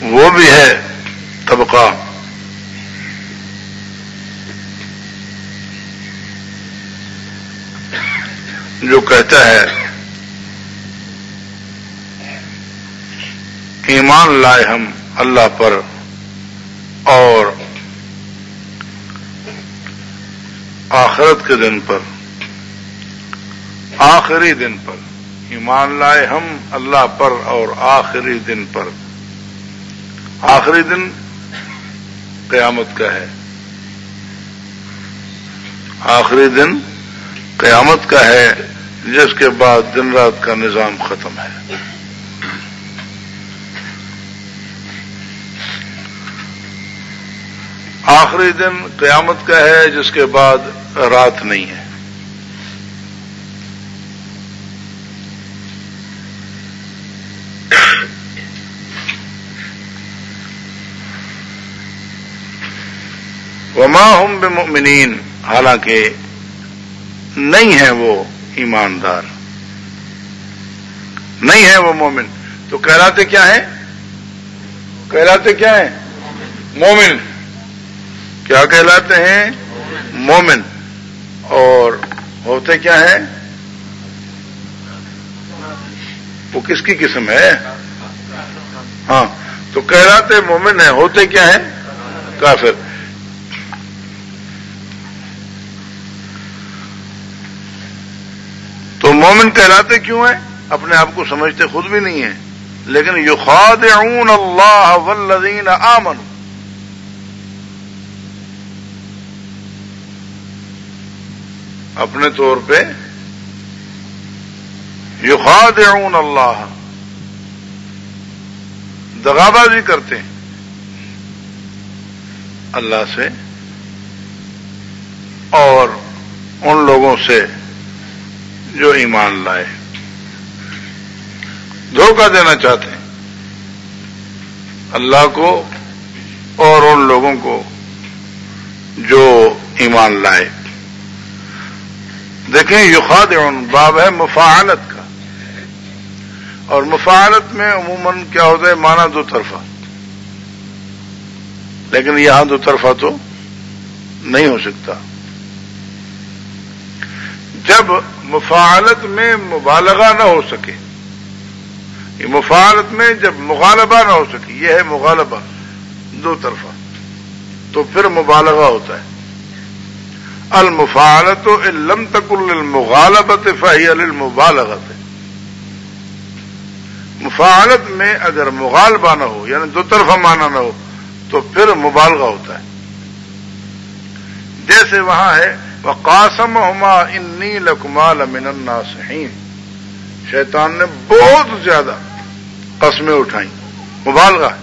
وہ بھی ہے طبقہ جو کہتا ہے ایمان لائے ہم اللہ پر اور آخرت کے دن پر، آخری دن پر، ایمان لائے ہم اللہ پر اور آخری دن پر۔ آخری دن قیامت کا ہے، آخری دن قیامت کا ہے، جس کے بعد دن رات کا نظام ختم ہے۔ آخری دن قیامت کا ہے، جس کے بعد رات نہیں ہے۔ وما ہم بمؤمنین، حالانکہ نہیں ہیں وہ ایماندار، نہیں ہیں وہ مومن۔ تو کہلاتے کیا ہیں؟ کہلاتے کیا ہیں؟ مومن۔ کیا کہلاتے ہیں؟ مومن۔ اور ہوتے کیا ہیں؟ وہ کس کی قسم ہے؟ ہاں، تو کہلاتے مومن ہیں، ہوتے کیا ہیں؟ کافر۔ تو مومن کہلاتے کیوں ہیں؟ اپنے آپ کو سمجھتے خود بھی نہیں ہیں، لیکن یخادعون اللہ والذین آمنوا، اپنے طور پہ یخادعون اللہ، دغابازی کرتے ہیں اللہ سے اور ان لوگوں سے جو ایمان لائے، دھوکہ دینا چاہتے ہیں اللہ کو اور ان لوگوں کو جو ایمان لائے۔ دیکھیں، یخادعون باب ہے مفاعلت کا، اور مفاعلت میں عموماً کیا ہوتا ہے؟ معنی دو طرفہ، لیکن یہاں دو طرفہ تو نہیں ہو سکتا۔ جب مفاعلت میں مبالغہ نہ ہو سکے، یہ مفاعلت میں جب مغالبہ نہ ہو سکے، یہ ہے مغالبہ دو طرفہ، تو پھر مبالغہ ہوتا ہے۔ المفاعلۃ ان لم تکن للمغالبۃ فہی للمبالغۃ، مفاعلت میں اگر مغالبہ نہ ہو، یعنی دو طرفہ معنی نہ ہو، تو پھر مبالغہ ہوتا ہے۔ جیسے وہاں ہے وَقَاسَمَهُمَا إِنِّي لَكُمَا لَمِنَ النَّاصِحِينَ، شیطان نے بہت زیادہ قسمیں اٹھائیں، مبالغہ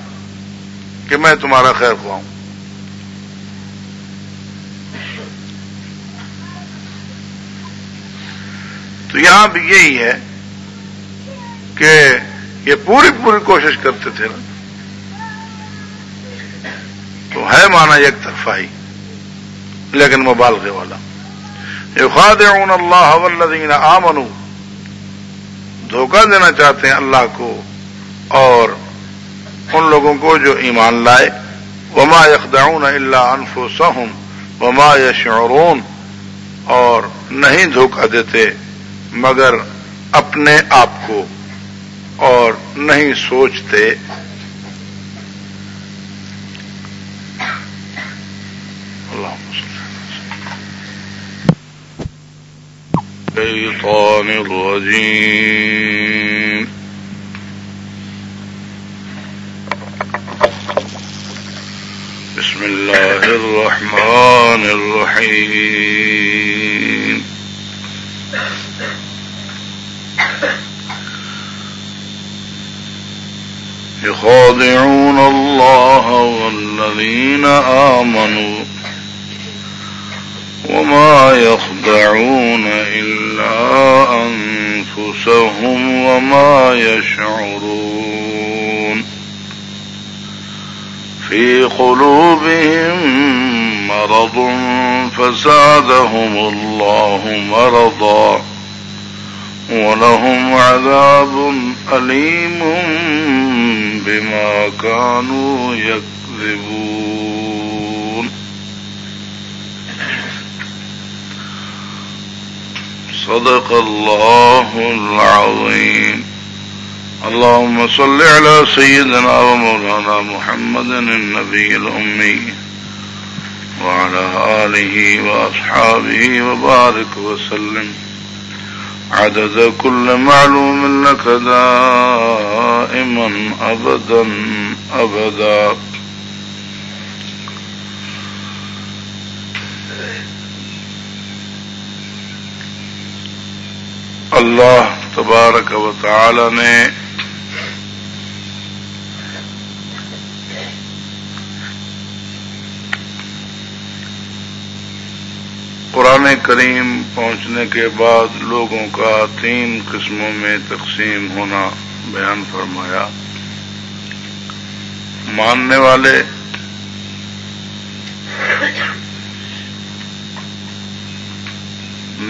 کہ میں تمہارا خیر خواہ ہوں۔ تو یہاں بھی یہی ہے کہ یہ پوری کوشش کرتے تھے نا، تو ہے معنی یک طرفہ ہی لیکن مبالغے والا۔ یخادعون اللہ والذین آمنوا، دھوکہ دینا چاہتے ہیں اللہ کو اور ان لوگوں کو جو ایمان لائے۔ وما یخدعون الا انفسهم وما یشعرون، اور نہیں دھوکہ دیتے مگر اپنے آپ کو اور نہیں سوچتے۔ الشیطان الرجیم بسم اللہ الرحمن الرحیم يخادعون الله والذين آمنوا وما يخدعون إلا أنفسهم وما يشعرون في قلوبهم مرض فزادهم الله مرضا ولهم عذاب أليم بما كانوا يكذبون. صدق الله العظيم. اللهم صل على سيدنا ومولانا محمد النبي الأمي وعلى آله وأصحابه وبارك وسلم عدد كل معلوم لك دائما أبدا أبدا. اللہ تبارک و تعالی نے قرآن کریم پہنچنے کے بعد لوگوں کا 3 قسموں میں تقسیم ہونا بیان فرمایا. ماننے والے،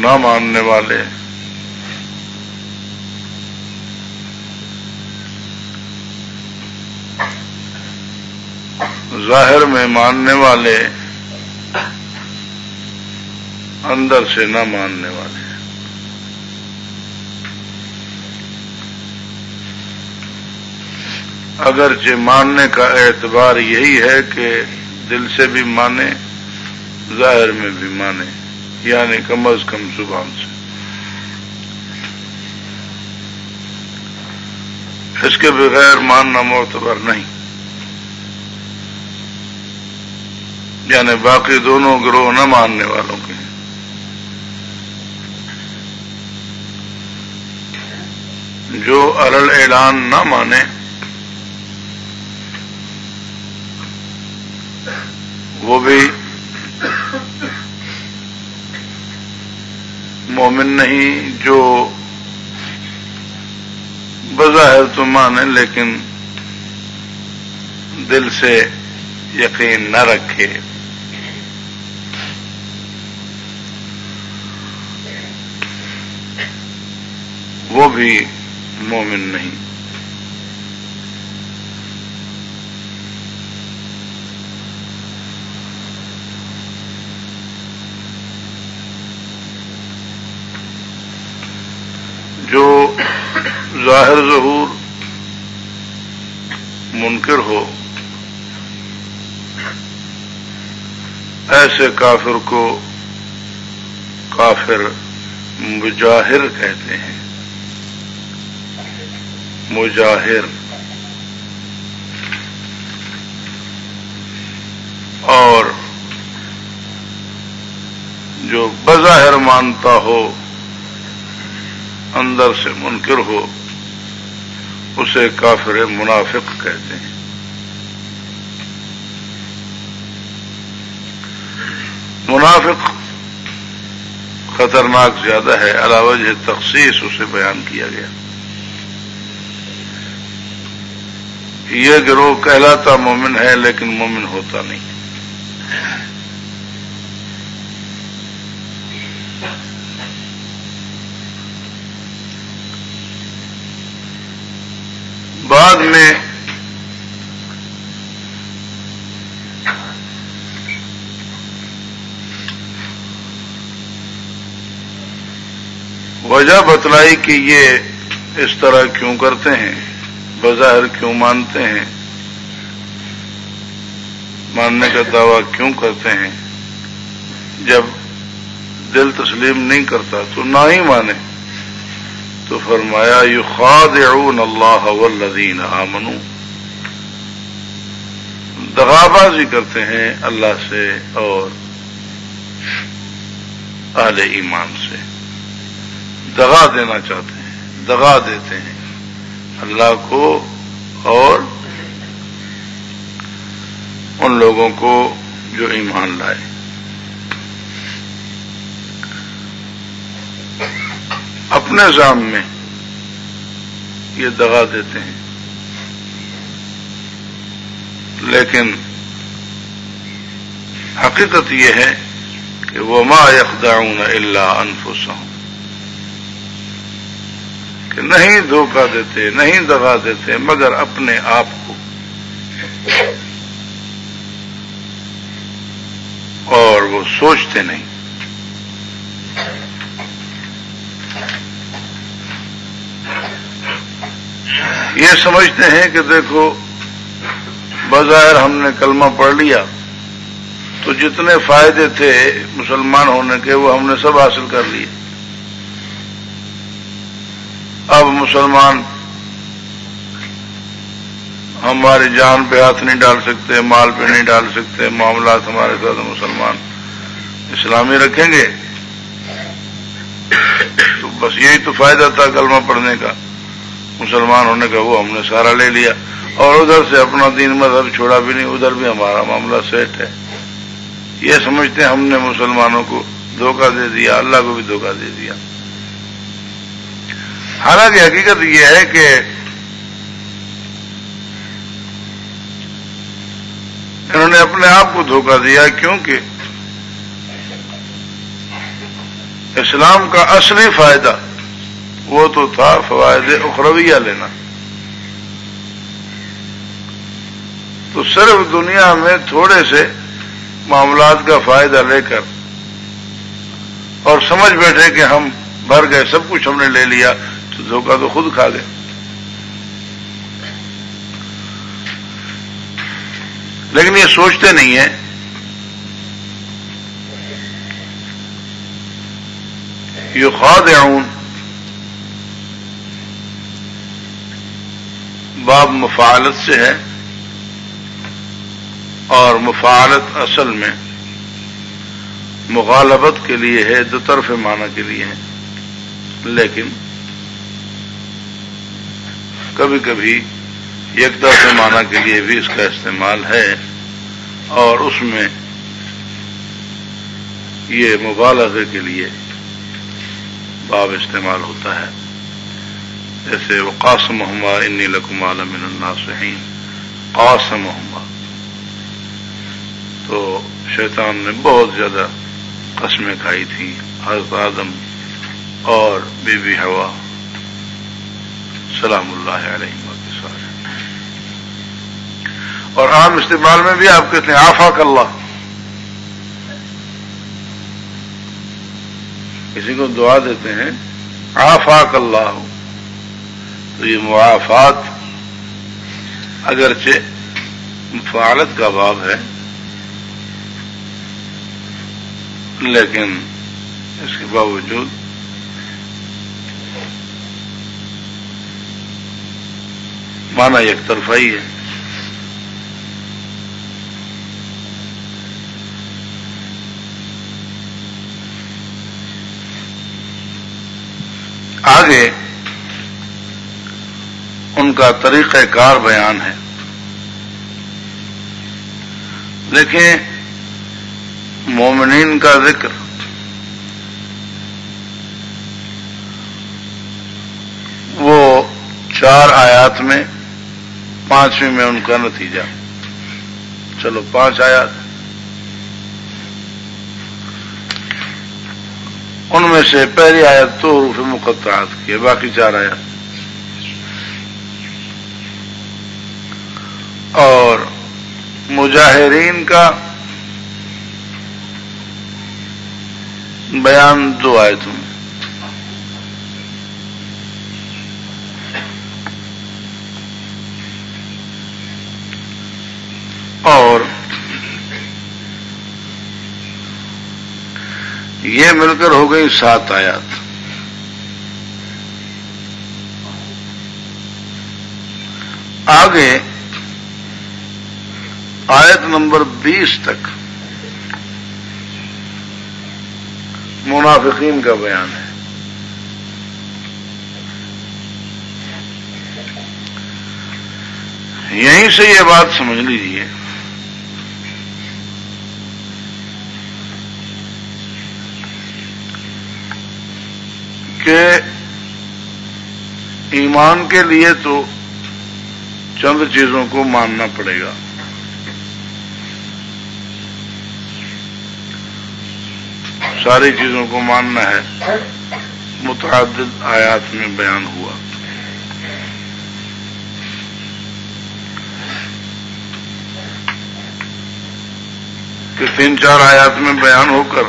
نہ ماننے والے، ظاہر میں ماننے والے، اندر سے نہ ماننے والے. اگرچہ ماننے کا اعتبار یہی ہے کہ دل سے بھی مانے، ظاہر میں بھی مانے، یعنی کم از کم زبان سے. اس کے بغیر ماننا معتبر نہیں. یعنی باقی دونوں گروہ نہ ماننے والوں کے ہیں. جو عرل اعلان نہ مانے وہ بھی مومن نہیں. جو بظاہر تو مانے لیکن دل سے یقین نہ رکھے وہ بھی مومن نہیں. جو ظاہر ظہور منکر ہو ایسے کافر کو کافر مجاہر کہتے ہیں. مجاہر. اور جو بظاہر مانتا ہو اندر سے منکر ہو اسے کافر منافق کہتے ہیں. منافق خطرناک زیادہ ہے، علی وجہ تخصیص اسے بیان کیا گیا. یہ گروہ کہلاتا مومن ہے لیکن مومن ہوتا نہیں. بعد میں وجہ بتلائی کہ یہ اس طرح کیوں کرتے ہیں، بظاہر کیوں مانتے ہیں، ماننے کا دعویٰ کیوں کرتے ہیں. جب دل تسلیم نہیں کرتا تو نہ ہی مانے. تو فرمایا یخادعون اللہ والذین آمنوا، دغابازی کرتے ہیں اللہ سے اور اہل ایمان سے. دغا دینا چاہتے ہیں، دغا دیتے ہیں اللہ کو اور ان لوگوں کو جو ایمان لائے. اپنے ذام میں یہ دغا دیتے ہیں لیکن حقیقت یہ ہے کہ وما يخدعون الا انفسهم، کہ نہیں دھوکہ دیتے، نہیں دغا دیتے مگر اپنے آپ کو، اور وہ سوچتے نہیں۔ یہ سمجھتے ہیں کہ دیکھو بظاہر ہم نے کلمہ پڑھ لیا تو جتنے فائدے تھے مسلمان ہونے کے وہ ہم نے سب حاصل کر لیے، اب مسلمان ہماری جان پہ ہاتھ نہیں ڈال سکتے، مال پہ نہیں ڈال سکتے، معاملات ہمارے ساتھ مسلمان اسلامی رکھیں گے، تو بس یہی تو فائدہ تھا کلمہ پڑھنے کا، مسلمان ہونے کا، وہ ہم نے سارا لے لیا، اور ادھر سے اپنا دین مذہب چھوڑا بھی نہیں، ادھر بھی ہمارا معاملہ سیٹ ہے۔ یہ سمجھتے ہیں ہم نے مسلمانوں کو دھوکہ دے دیا، اللہ کو بھی دھوکہ دے دیا۔ حالانکہ حقیقت یہ ہے کہ انہوں نے اپنے آپ کو دھوکہ دیا، کیونکہ اسلام کا اصلی فائدہ وہ تو تھا فوائد اخرویہ لینا، تو صرف دنیا میں تھوڑے سے معاملات کا فائدہ لے کر اور سمجھ بیٹھے کہ ہم بھر گئے، سب کچھ ہم نے لے لیا، تو دھوکہ تو خود کھا گئے۔ لیکن یہ سوچتے نہیں ہیں یخادعون، باب مفاعلت سے ہے، اور مفاعلت اصل میں مغالبت کے لیے ہے، دو طرف معنی کے لیے ہے، لیکن کبھی کبھی ایک طرف معنی کے لیے بھی اس کا استعمال ہے، اور اس میں یہ مبالغے کے لیے باب استعمال ہوتا ہے، جیسے وقاسمہما انی لکما لمن الناصحین، قاسمہما، تو شیطان نے بہت زیادہ قسمیں کھائی تھیں حضرت آدم اور بی بی حوا سلام اللہ علیہما کے ساتھ، اور عام استعمال میں بھی آپ کہتے ہیں آفاک اللہ، کسی کو دعا دیتے ہیں آفاک اللہ، تو یہ معافات اگرچہ مفاعلت کا باب ہے، لیکن اس کے باوجود معنی یک طرفہ ہی ہے۔ آگے ان کا طریقہ کار بیان ہے۔ دیکھیں مومنین کا ذکر وہ 4 آیات میں، 5ویں میں ان کا نتیجہ، چلو 5 آیات، ان میں سے پہلی آیت تو حروف مقطعات کی ہے، باقی 4 آیات، اور مجاہرین کا بیان 2 آیتوں میں، اور یہ مل کر ہو گئی 7 آیات۔ آگے آیت نمبر 20 تک منافقین کا بیان ہے۔ یہیں سے یہ بات سمجھ لیجیے کہ ایمان کے لیے تو چند چیزوں کو ماننا پڑے گا، ساری چیزوں کو ماننا ہے، متعدد آیات میں بیان ہوا۔ کہ 3-4 آیات میں بیان ہو کر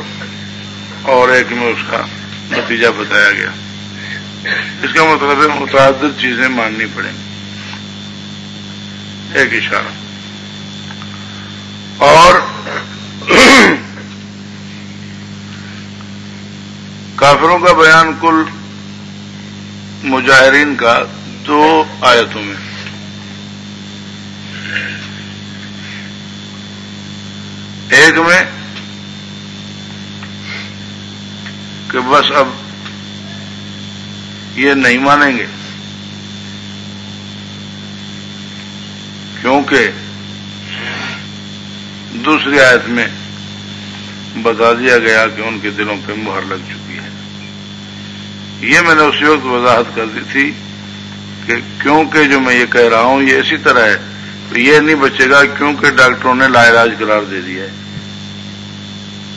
اور ایک میں اس کا نتیجہ بتایا گیا. اس کا مطلب ہے متعدد چیزیں ماننی پڑیں گی. ایک اشارہ. اور کافروں کا بیان کل مجاہرین کا 2 آیتوں میں. ایک میں کہ بس اب یہ نہیں مانیں گے کیونکہ دوسری آیت میں بتا دیا گیا کہ ان کے دلوں پہ مہر لگ چکی ہے. یہ میں نے اسی وقت وضاحت کر دی تھی کہ کیونکہ جو میں یہ کہہ رہا ہوں یہ اسی طرح ہے تو یہ نہیں بچے گا کیونکہ ڈاکٹروں نے لا علاج قرار دے دیا ہے.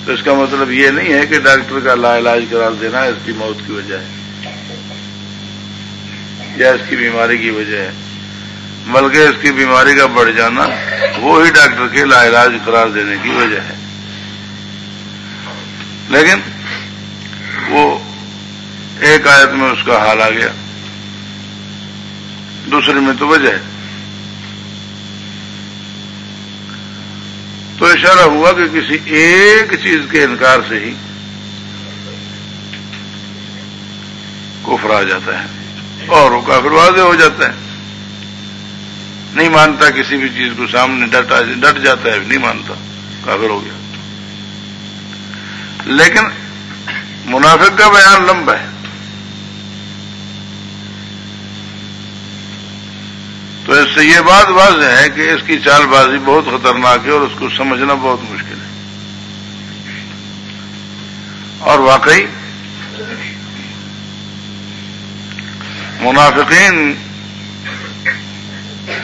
تو اس کا مطلب یہ نہیں ہے کہ ڈاکٹر کا لا علاج قرار دینا اس کی موت کی وجہ ہے یا اس کی بیماری کی وجہ ہے، بلکہ اس کی بیماری کا بڑھ جانا وہی ڈاکٹر کے لا علاج قرار دینے کی وجہ ہے. لیکن وہ ایک آیت میں اس کا حال آ گیا، دوسرے میں تو وجہ ہے. تو اشارہ ہوا کہ کسی ایک چیز کے انکار سے ہی کفر آ جاتا ہے اور وہ کافر واضح ہو جاتا ہے. نہیں مانتا کسی بھی چیز کو سامنے ڈٹ جاتا ہے، نہیں مانتا، کافر ہو گیا. لیکن منافق کا بیان لمبا ہے، تو اس سے یہ بات واضح ہے کہ اس کی چال بازی بہت خطرناک ہے اور اس کو سمجھنا بہت مشکل ہے. اور واقعی منافقین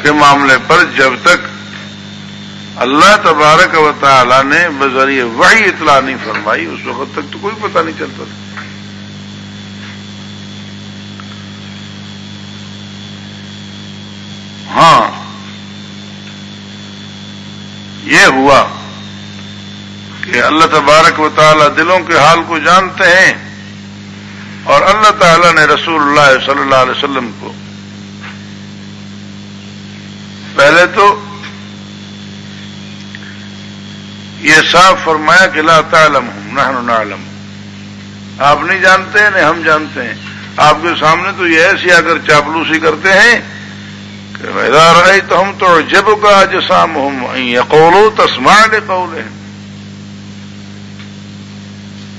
کے معاملے پر جب تک اللہ تبارک و تعالی نے بذریعہ وحی اطلاع نہیں فرمائی اس وقت تک تو کوئی پتہ نہیں چلتا تھا. ہاں یہ ہوا کہ اللہ تبارک و تعالی دلوں کے حال کو جانتے ہیں اور اللہ تعالی نے رسول اللہ صلی اللہ علیہ وسلم کو پہلے تو یہ صاف فرمایا کہ لا تعلمہم نحن نعلم، آپ نہیں جانتے ہیں نہیں ہم جانتے ہیں. آپ کے سامنے تو یہ ایسی آ کر چاپلوسی کرتے ہیں کہ اذا رأیتہم تعجبک اجسامہم ان یقولوا تسمع لقولہم،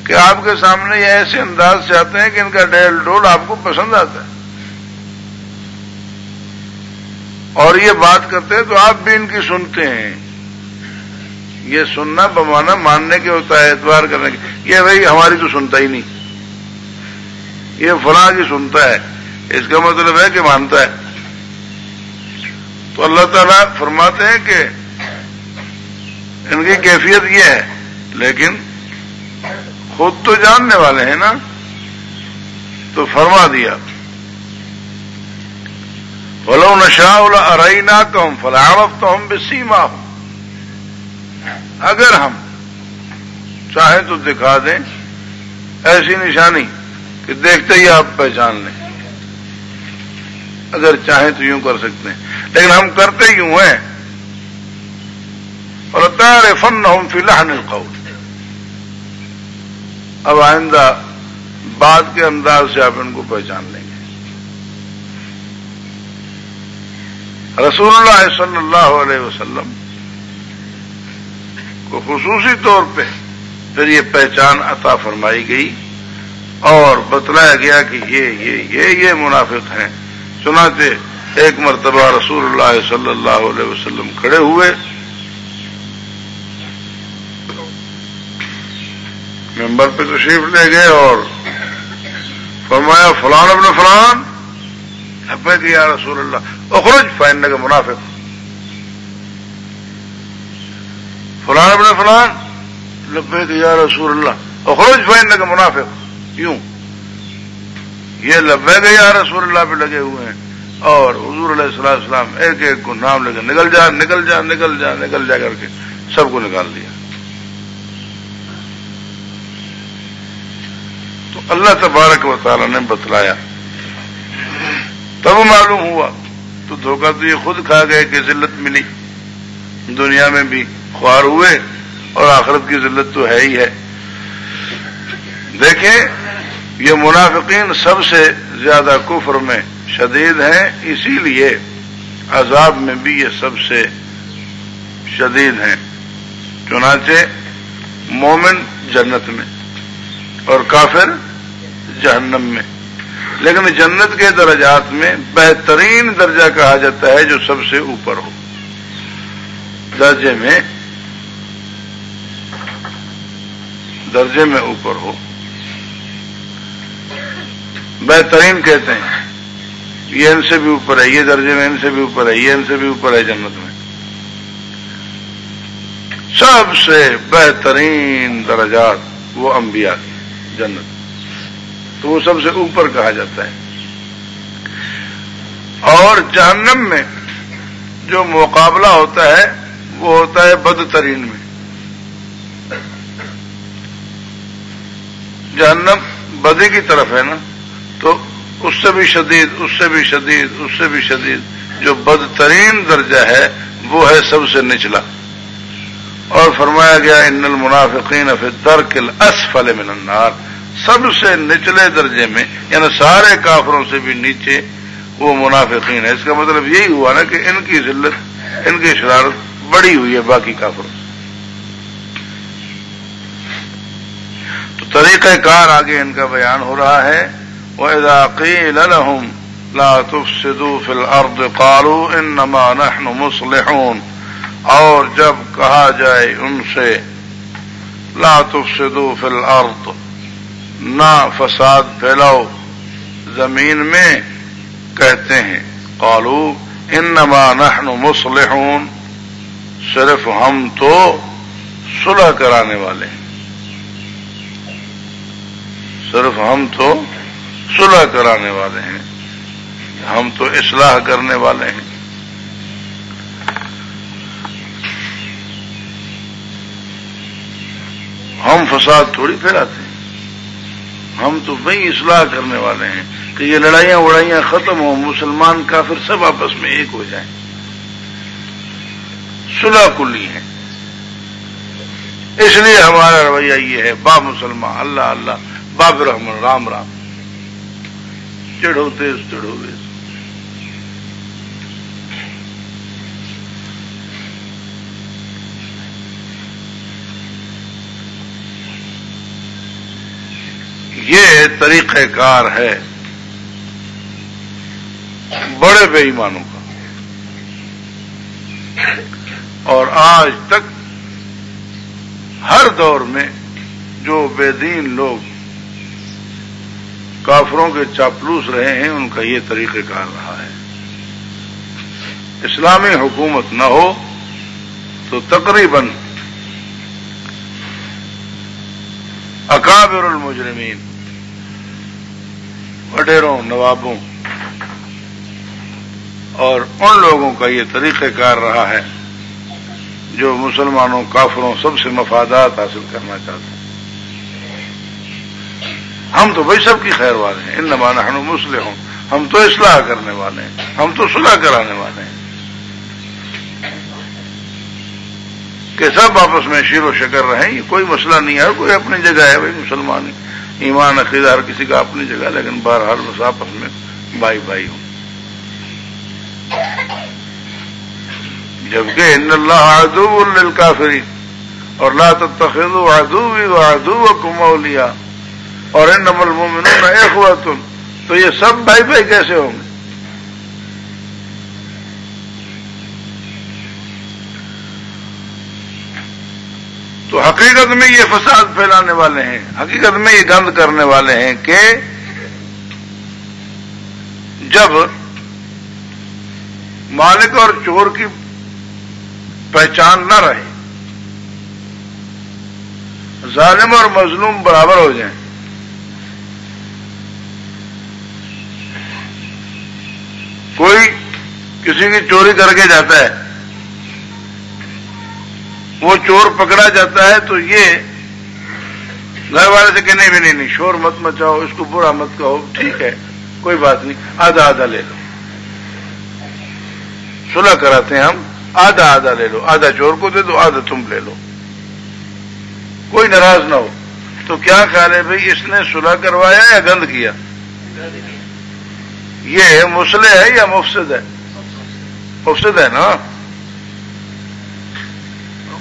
کہ آپ کے سامنے یہ ایسے انداز سے آتے ہیں کہ ان کا ڈیل ڈول آپ کو پسند آتا ہے اور یہ بات کرتے ہیں تو آپ بھی ان کی سنتے ہیں. یہ سننا بمانا ماننے کے ہوتا ہے، اعتبار کرنے کے. یہ بھائی ہماری تو سنتا ہی نہیں، یہ فلاں کی سنتا ہے، اس کا مطلب ہے کہ مانتا ہے. تو اللہ تعالیٰ فرماتے ہیں کہ ان کی کیفیت یہ ہے، لیکن خود تو جاننے والے ہیں نا. تو فرما دیا وَلَوْ نَشَاءُ لَأَرَيْنَاكَهُمْ فَلَعَرَفْتَهُمْ بِسِيمَاهُمْ، اگر ہم چاہیں تو دکھا دیں ایسی نشانی کہ دیکھتے ہی آپ پہچان لیں. اگر چاہیں تو یوں کر سکتے ہیں، لیکن ہم کرتے یوں ہیں. وَلَتَعْرِفَنَّهُمْ فِي لَحْنِ الْقَوْلِ، اب آئندہ بات کے انداز سے آپ ان کو پہچان لیں گے. رسول اللہ صلی اللہ علیہ وسلم کو خصوصی طور پہ پھر یہ پہچان عطا فرمائی گئی اور بتلایا گیا کہ یہ منافق ہیں. چنانچہ ایک مرتبہ رسول اللہ صلی اللہ علیہ وسلم کھڑے ہوئے، ممبر پہ تشریف لے گئے اور فرمایا فلان ابن فلان، لبیک یا رسول اللہ اخرج فإنک منافق. فلان ابن فلان، لبیک یا رسول اللہ اخرج فإنک منافق. یوں یہ لبیک یا رسول اللہ پہ لگے ہوئے ہیں اور حضور علیہ السلام ایک ایک کو نام لے کر نکل جا نکل جا نکل جا نکل جا کر کے سب کو نکال دیا. اللہ تبارک و تعالی نے بتلایا، تب معلوم ہوا، تو دھوکہ تو یہ خود کھا گئے کہ ذلت ملی، دنیا میں بھی خوار ہوئے اور آخرت کی ذلت تو ہے ہی ہے۔ دیکھیں یہ منافقین سب سے زیادہ کفر میں شدید ہیں، اسی لیے عذاب میں بھی یہ سب سے شدید ہیں۔ چنانچہ مومن جنت میں اور کافر جہنم میں، لیکن جنت کے درجات میں بہترین درجہ کہا جاتا ہے جو سب سے اوپر ہو، درجے میں اوپر ہو، بہترین کہتے ہیں۔ یہ ان سے بھی اوپر ہے، یہ درجے میں ان سے بھی اوپر ہے، یہ ان سے بھی اوپر ہے جنت میں۔ سب سے بہترین درجات وہ انبیاء کی جنت، تو وہ سب سے اوپر کہا جاتا ہے۔ اور جہنم میں جو مقابلہ ہوتا ہے وہ ہوتا ہے بدترین میں۔ جہنم بدی کی طرف ہے نا، تو اس سے بھی شدید، اس سے بھی شدید، اس سے بھی شدید، جو بدترین درجہ ہے وہ ہے سب سے نچلا۔ اور فرمایا گیا ان المنافقین فی الدرک الاسفل من النار، سب سے نچلے درجے میں، یعنی سارے کافروں سے بھی نیچے وہ منافقین ہے۔ اس کا مطلب یہی ہوا نا کہ ان کی ذلت، ان کی شرارت بڑی ہوئی ہے باقی کافروں سے۔ تو طریقہ کار آگے ان کا بیان ہو رہا ہے۔ وَإِذَا قِيلَ لَهُمْ لَا تُفْسِدُوا فِي الْأَرْضِ قَالُوا إِنَّمَا نَحْنُ مُصْلِحُونَ، اور جب کہا جائے ان سے لا تفسدوا فی الارض، نہ فساد پھیلاؤ زمین میں، کہتے ہیں قالوا انما نحن مصلحون، صرف ہم تو صلح کرانے والے ہیں، صرف ہم تو صلح کرانے والے ہیں، ہم تو اصلاح کرنے والے ہیں۔ ہم فساد تھوڑی پھیلاتے ہیں، ہم تو وہی اصلاح کرنے والے ہیں کہ یہ لڑائیاں وڑائیاں ختم ہوں، مسلمان کافر سب آپس میں ایک ہو جائیں، صلح کلی ہے۔ اس لیے ہمارا رویہ یہ ہے، با مسلمان اللہ اللہ، باب رحمن رام رام، چڑھو تیز چڑھو بیز۔ یہ طریقہ کار ہے بڑے بے ایمانوں کا، اور آج تک ہر دور میں جو بے دین لوگ کافروں کے چاپلوس رہے ہیں ان کا یہ طریقہ کار رہا ہے۔ اسلامی حکومت نہ ہو تو تقریباً اکابر المجرمین، وڈیروں، نوابوں اور ان لوگوں کا یہ طریقہ کار رہا ہے جو مسلمانوں، کافروں سب سے مفادات حاصل کرنا چاہتے ہیں۔ ہم تو بھائی سب کی خیر والے ہیں، انما نحن مصلحون، ہم تو اصلاح کرنے والے ہیں، ہم تو صلح کرانے والے ہیں، کہ سب آپس میں شیر و شکر رہیں، یہ کوئی مسئلہ نہیں ہے، کوئی اپنی جگہ ہے، بھائی مسلمان ایمان عقیدہ ہر کسی کا اپنی جگہ، لیکن بہرحال بس آپس میں بھائی بھائی ہوں۔ جبکہ ان اللہ عدو للکافرین، اور لا تتخذوا عدوی وعدوکم اولیاء، اور انما المؤمنون اخوۃ، تو یہ سب بھائی بھائی کیسے ہوں گے؟ تو حقیقت میں یہ فساد پھیلانے والے ہیں، حقیقت میں یہ گند کرنے والے ہیں کہ جب مالک اور چور کی پہچان نہ رہے، ظالم اور مظلوم برابر ہو جائیں، کوئی کسی کی چوری کر کے جاتا ہے، وہ چور پکڑا جاتا ہے تو یہ گھر والے سے کہنے بھی نہیں شور مت مچاؤ، اس کو برا مت کہو، ٹھیک ہے کوئی بات نہیں، آدھا آدھا لے لو، صلح کراتے ہیں ہم، آدھا آدھا لے لو، آدھا چور کو دے دو، آدھا تم لے لو، کوئی ناراض نہ ہو۔ تو کیا خیال ہے بھئی اس نے صلح کروایا یا گند کیا؟ یہ مصلح ہے یا مفسد ہے؟ مفسد ہے نا۔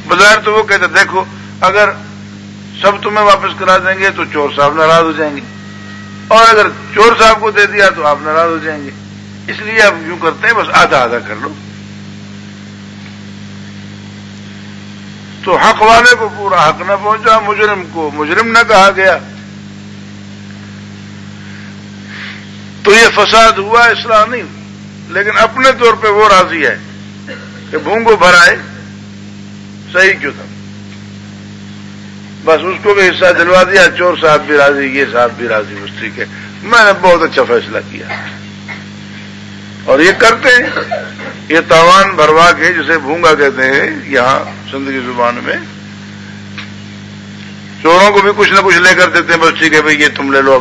بظاہر تو وہ کہتے دیکھو اگر سب تمہیں واپس کرا دیں گے تو چور صاحب ناراض ہو جائیں گے، اور اگر چور صاحب کو دے دیا تو آپ ناراض ہو جائیں گے، اس لیے آپ یوں کرتے ہیں بس آدھا آدھا کر لو۔ تو حق والے کو پورا حق نہ پہنچا، مجرم کو مجرم نہ کہا گیا، تو یہ فساد ہوا، اصلاح نہیں ہوئی۔ لیکن اپنے طور پہ وہ راضی ہے کہ بھونگو بھرائے صحیح کیوں تھا، بس اس کو بھی حصہ دلوا دیا، چور صاحب بھی راضی، یہ صاحب بھی راضی، بس ٹھیک ہے میں نے بہت اچھا فیصلہ کیا۔ اور یہ کرتے ہیں، یہ تاوان بھروا کے، جسے بھونگا کہتے ہیں یہاں سندھ کی زبان میں، چوروں کو بھی کچھ نہ کچھ لے کر دیتے ہیں، بس ٹھیک ہے بھئی یہ تم لے لو،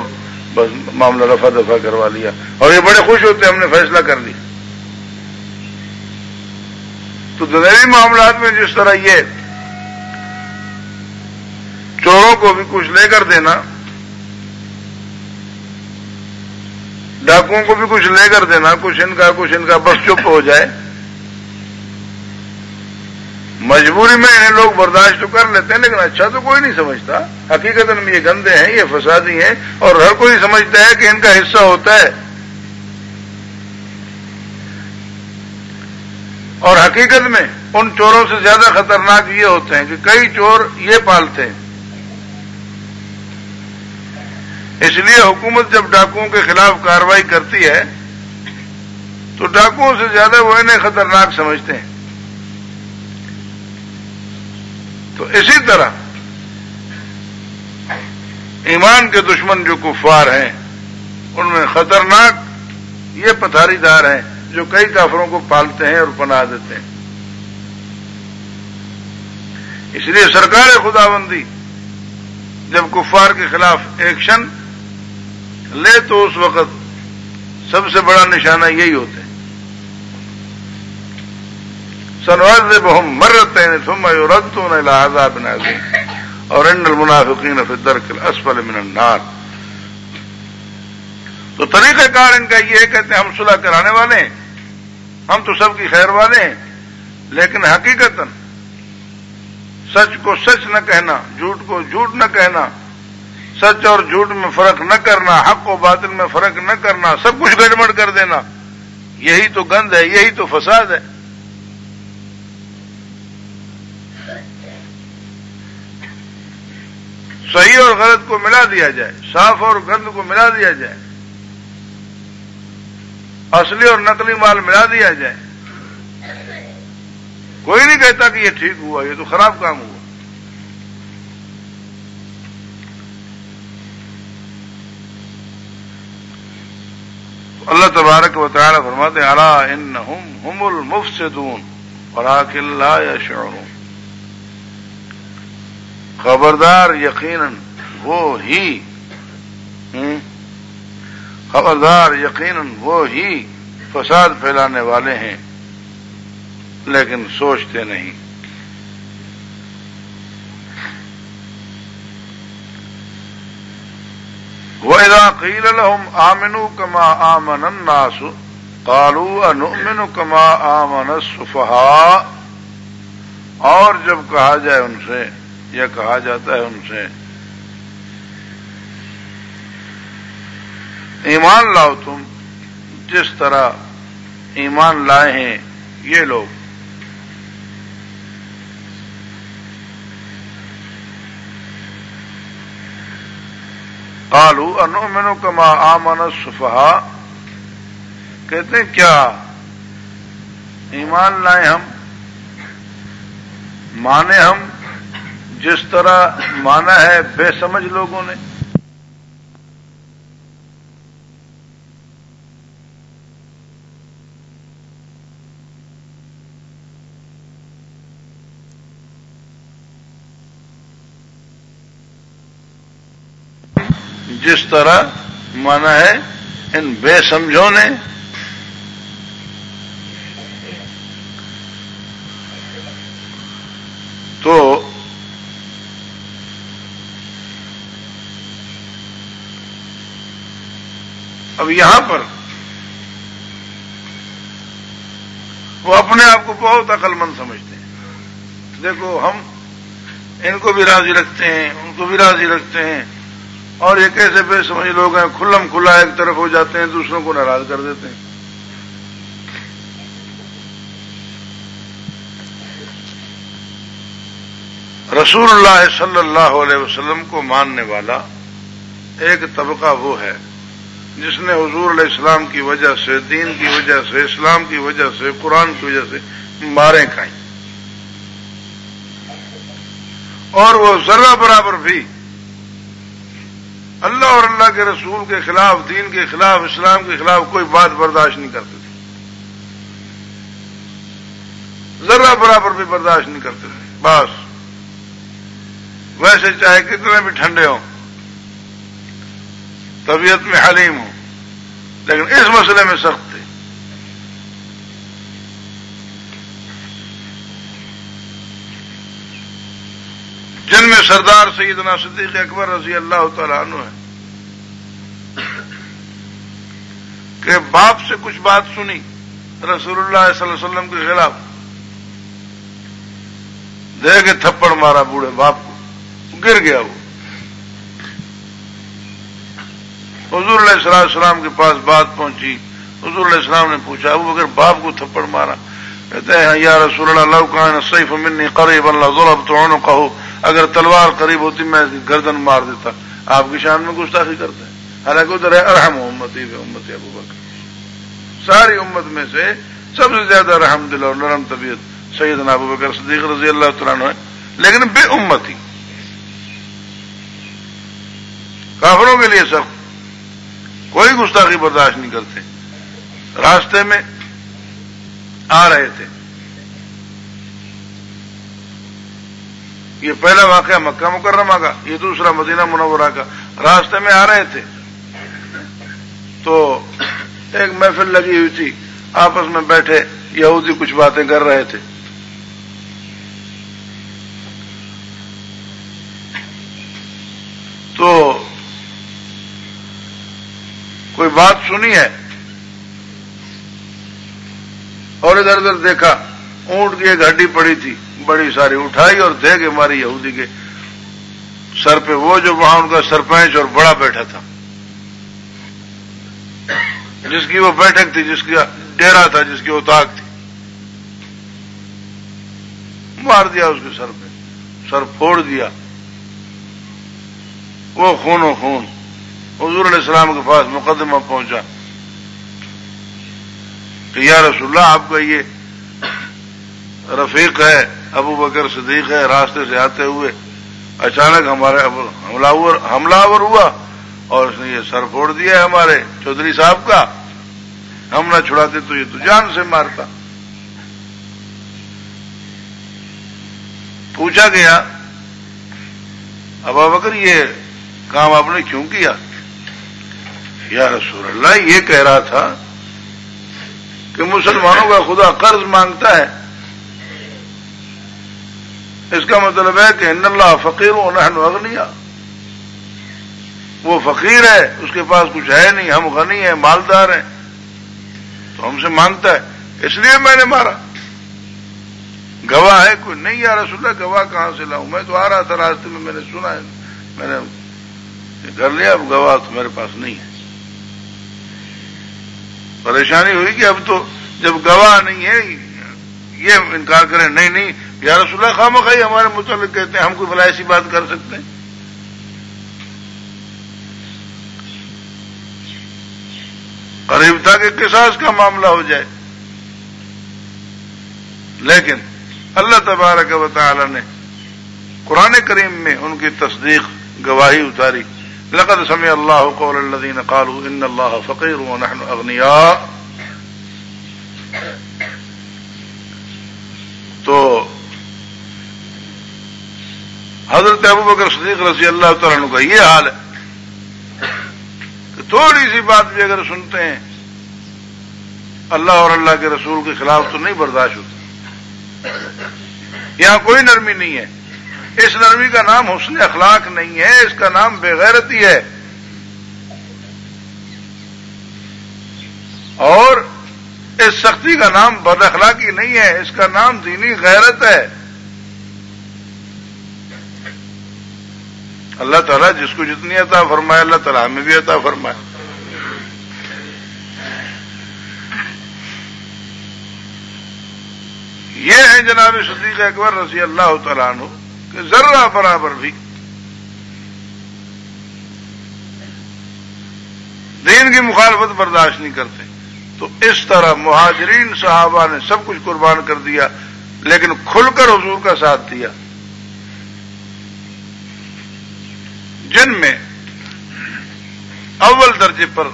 بس معاملہ رفع دفع کروا لیا، اور یہ بڑے خوش ہوتے ہیں ہم نے فیصلہ کر لیا۔ تو دنیوی معاملات میں جس طرح یہ چوروں کو بھی کچھ لے کر دینا، ڈاکوؤں کو بھی کچھ لے کر دینا، کچھ ان کا بس چپ ہو جائے، مجبوری میں انہیں لوگ برداشت تو کر لیتے ہیں، لیکن اچھا تو کوئی نہیں سمجھتا۔ حقیقت میں یہ گندے ہیں، یہ فسادی ہیں، اور ہر کوئی سمجھتا ہے کہ ان کا حصہ ہوتا ہے، اور حقیقت میں ان چوروں سے زیادہ خطرناک یہ ہوتے ہیں کہ کئی چور یہ پالتے ہیں۔ اس لیے حکومت جب ڈاکوؤں کے خلاف کارروائی کرتی ہے تو ڈاکوؤں سے زیادہ وہ انہیں خطرناک سمجھتے ہیں۔ تو اسی طرح ایمان کے دشمن جو کفار ہیں ان میں خطرناک یہ پتھاری دار ہیں جو کئی کافروں کو پالتے ہیں اور پناہ دیتے ہیں۔ اس لیے سرکار خداوندی جب کفار کے خلاف ایکشن لے تو اس وقت سب سے بڑا نشانہ یہی ہوتا ہے، سنعذبهم مرتين ثم يردون الى عذاب عظيم اور ان المنافقین فی الدرک الاسفل من النار۔ تو طریقہ کار ان کا یہ ہے، کہتے ہیں ہم صلح کرانے والے ہیں، ہم تو سب کی خیر والے ہیں، لیکن حقیقتاً سچ کو سچ نہ کہنا، جھوٹ کو جھوٹ نہ کہنا، سچ اور جھوٹ میں فرق نہ کرنا، حق و باطل میں فرق نہ کرنا، سب کچھ گڑبڑ کر دینا، یہی تو گند ہے، یہی تو فساد ہے۔ صحیح اور غلط کو ملا دیا جائے، صاف اور گند کو ملا دیا جائے، اصلی اور نقلی مال ملا دیا جائے، کوئی نہیں کہتا کہ یہ ٹھیک ہوا، یہ تو خراب کام ہوا۔ اللہ تبارک و تعالی فرماتے ہیں الا انہم هم المفسدون ولکن لا یشعرون، خبردار یقیناً وہ ہی فساد پھیلانے والے ہیں لیکن سوچتے نہیں۔ وَإِذَا قِيلَ لَهُمْ آمِنُوا كَمَا آمَنَ النَّاسُ قَالُوا أَنُؤْمِنُ كَمَا آمَنَ السُّفَهَاءُ، اور جب کہا جائے ان سے، یا کہا جاتا ہے ان سے، ایمان لاؤ تم جس طرح ایمان لائے ہیں یہ لوگ۔ قالوا انؤمن كما آمن السفهاء، کہتے ہیں کیا ایمان لائے ہم، مانے ہم جس طرح مانا ہے بے سمجھ لوگوں نے۔ جس طرح مانا ہے ان بے سمجھوں نے تو اب یہاں پر وہ اپنے آپ کو بہت عقل مند سمجھتے ہیں. دیکھو ہم ان کو بھی راضی رکھتے ہیں, ان کو بھی راضی رکھتے ہیں, اور یہ کیسے بے سمجھ لوگ ہیں, کھلم کھلا ایک طرف ہو جاتے ہیں, دوسروں کو ناراض کر دیتے ہیں. رسول اللہ صلی اللہ علیہ وسلم کو ماننے والا ایک طبقہ وہ ہے جس نے حضور علیہ السلام کی وجہ سے, دین کی وجہ سے, اسلام کی وجہ سے, قرآن کی وجہ سے ماریں کھائیں, اور وہ ذرہ برابر بھی اللہ اور اللہ کے رسول کے خلاف, دین کے خلاف, اسلام کے خلاف کوئی بات برداشت نہیں کرتے تھے, ذرہ برابر بھی برداشت نہیں کرتے تھے. بس ویسے چاہے کتنے بھی ٹھنڈے ہوں, طبیعت میں حلیم ہوں, لیکن اس مسئلے میں سخت تھے. جن میں سردار سیدنا صدیق اکبر رضی اللہ تعالیٰ عنہ ہے کہ باپ سے کچھ بات سنی رسول اللہ صلی اللہ علیہ وسلم کے خلاف, دے کے تھپڑ مارا بوڑھے باپ کو, گر گیا. وہ حضور علیہ السلام کے پاس بات پہنچی, حضور علیہ السلام نے پوچھا ابو بکر باپ کو تھپڑ مارا, کہتے ہیں یا رسول اللہ لو کان السیف منی قریبا لضربت عنقه, اگر تلوار قریب ہوتی میں اس کی گردن مار دیتا. آپ کی شان میں گستاخی کرتے ہیں, حالانکہ ادھر ہے ارحم امتی بے امتی ابو بکر, ساری امت میں سے سب سے زیادہ رحم دل اور نرم طبیعت سیدنا ابو بکر صدیق رضی اللہ تعالیٰ عنہ ہے, لیکن بے امتی, کافروں کے لیے سخت, کوئی گستاخی برداشت نہیں کرتے. راستے میں آ رہے تھے, یہ پہلا واقعہ مکہ مکرمہ کا, یہ دوسرا مدینہ منورہ کا. راستے میں آ رہے تھے تو ایک محفل لگی ہوئی تھی, آپس میں بیٹھے یہودی کچھ باتیں کر رہے تھے. تو کوئی بات سنی ہے اور ادھر ادھر دیکھا, اونٹ کی ایک ہڈی پڑی تھی بڑی ساری, اٹھائی اور دے کے ماری یہودی کے سر پہ. وہ جو وہاں ان کا سرپنچ اور بڑا بیٹھا تھا, جس کی وہ بیٹھک تھی, جس کا ڈیرا تھا, جس کی اوتاق تھی, مار دیا اس کے سر پہ, سر پھوڑ دیا. وہ خون و خون. حضور علیہ السلام کے پاس مقدمہ پہنچا کہ یا رسول اللہ آپ کا یہ رفیق ہے, ابو بکر صدیق ہے, راستے سے آتے ہوئے اچانک ہمارے حملہ ہوا اور اس نے یہ سر پھوڑ دیا ہے ہمارے چودھری صاحب کا, ہم نہ چھڑاتے تو یہ تو جان سے مارتا. پوچھا گیا ابو بکر یہ کام آپ نے کیوں کیا؟ یا رسول اللہ یہ کہہ رہا تھا کہ مسلمانوں کا خدا قرض مانگتا ہے, اس کا مطلب ہے کہ ان اللہ فقیر و نحن اغنیاء, وہ فقیر ہے, اس کے پاس کچھ ہے نہیں, ہم غنی ہیں, مالدار ہیں, تو ہم سے مانگتا ہے, اس لیے میں نے مارا. گواہ ہے کوئی؟ نہیں یا رسول اللہ گواہ کہاں سے لاؤں, میں تو آ رہا تھا راستے میں, میں نے سنا ہے, میں نے کر لیا, اب گواہ تو میرے پاس نہیں ہے. پریشانی ہوئی کہ اب تو جب گواہ نہیں ہے یہ انکار کریں, نہیں نہیں یا رسول اللہ خواہ ہمارے متعلق کہتے ہیں, ہم کوئی بھلا ایسی بات کر سکتے ہیں؟ قریب تھا کہ قصاص کا معاملہ ہو جائے, لیکن اللہ تبارک و تعالی نے قرآن کریم میں ان کی تصدیق گواہی اتاری. لقد سمع اللہ قول الذین قالوا ان اللہ فقیر ونحن اغنیاء. تو حضرت ابو بکر صدیق رضی اللہ تعالیٰ عنہ کا یہ حال ہے. تھوڑی سی بات بھی اگر سنتے ہیں اللہ اور اللہ کے رسول کے خلاف تو نہیں برداشت ہوتا. یہاں کوئی نرمی نہیں ہے. اس نرمی کا نام حسن اخلاق نہیں ہے، اس کا نام بے غیرتی ہے. اور اس سختی کا نام بد اخلاقی نہیں ہے، اس کا نام دینی غیرت ہے. اللہ تعالیٰ جس کو جتنی عطا فرمائے اللہ تعالیٰ ہمیں بھی عطا فرمائے. یہ ہے جناب صدیق اکبر رضی اللہ تعالیٰ عنہ کہ ذرہ برابر بھی دین کی مخالفت برداشت نہیں کرتے. تو اس طرح مہاجرین صحابہ نے سب کچھ قربان کر دیا لیکن کھل کر حضور کا ساتھ دیا. جن میں اول درجے پر